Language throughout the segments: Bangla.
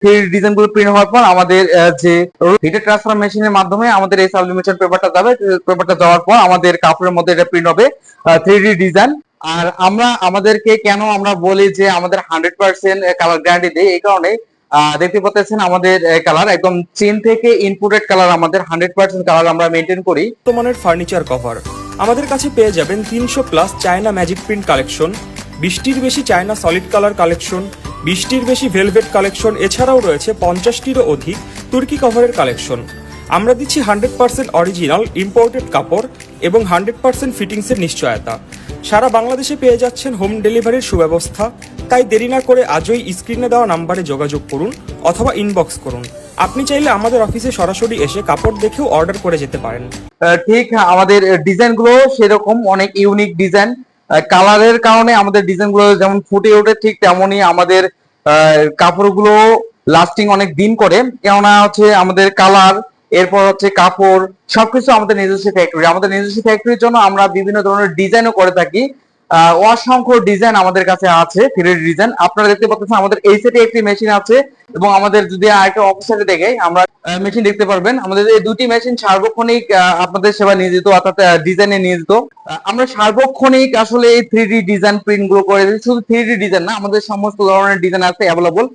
3D ডিজাইন গুলো প্রিন্ট হওয়ার পর আমাদের যে হিটের ট্রান্সফার মেশিনের মাধ্যমে আমাদের এই সাবলিমেশন পেপারটা যাবে। পেপারটা যাওয়ার পর আমাদের কাপড়ের মধ্যে এটা প্রিন্ট হবে 3D ডিজাইন। আর আমাদেরকে কেন আমরা বলি যে আমাদের 100% কালার গ্যারান্টি দেই, এই কারণে দেখতে পাচ্ছেন আমাদের কালার একদম চীন থেকে ইনপুটেড কালার, আমাদের 100% কালার আমরা মেনটেন করি। বর্তমানের ফার্নিচার কভার আমাদের কাছে পেয়ে যাবেন 300+ চায়না ম্যাজিক প্রিন্ট কালেকশন, 20টির বেশি চায়না সলিড কালার কালেকশন, 20টির বেশি ভেলভেট কালেকশন, এছাড়াও রয়েছে 50টিরও অধিক তুর্কি কভারের কালেকশন। আমরা দিচ্ছি 100% অরিজিনাল ইম্পোর্টেড কাপড় এবং 100% ফিটিংসের নিশ্চয়তা। সারা বাংলাদেশে পেয়ে যাচ্ছেন হোম ডেলিভারির সুব্যবস্থা। তাই দেরি না করে আজই স্ক্রিনে দেওয়া নাম্বারে যোগাযোগ করুন অথবা ইনবক্স করুন। আপনি চাইলে আমাদের অফিসে সরাসরি এসে কাপড় দেখেও অর্ডার করে যেতে পারেন। ঠিক আমাদের ডিজাইন গুলো সেরকম অনেক ইউনিক ডিজাইন, কালারের কারণে আমাদের ডিজাইন গুলো যেমন ফুটে ওঠে, ঠিক তেমনই আমাদের কাপড়গুলো লাস্টিং অনেক দিন করে, কেননা হচ্ছে আমাদের কালার, এরপর হচ্ছে কাপড়, সবকিছু আমাদের নিজস্ব ফ্যাক্টরি। আমাদের নিজস্ব ফ্যাক্টরির জন্য আমরা বিভিন্ন ধরনের ডিজাইনও করে থাকি। অসংখ্য ডিজাইন আমাদের কাছে আছে, 3D ডিজাইন। আপনারা দেখতে পাচ্ছেন আমাদের এই সেটে একটি মেশিন আছে, এবং আমাদের যদি আরেকটা অফিসে দেখে আমরা মেশিন দেখতে পারবেন। আমাদের এই দুটি মেশিন সার্বক্ষণিক আপনাদের সেবা নিয়োজিত, অর্থাৎ ডিজাইনে নিয়োজিত। আমরা সার্বক্ষণিক আসলে এই 3D ডিজাইন প্রিন্ট গুলো করে দিই। শুধু 3D ডিজাইন না, আমাদের সমস্ত ধরনের ডিজাইন আছে অ্যাভেলেবল।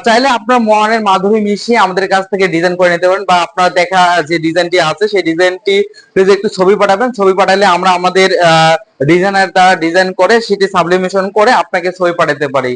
চাইলে আপনার মনের মাধুরী মিশিয়ে আমাদের কাছ থেকে ডিজাইন করে নিতে পারেন, বা আপনার দেখা যে ডিজাইনটি আছে সেই ডিজাইনটি যদি একটু ছবি পাঠাবেন, ছবি পাঠালে আমরা আমাদের ডিজাইনার দ্বারা ডিজাইন করে সেটি সাবলিমেশন করে আপনাকে ছবি পাঠাতে পারি।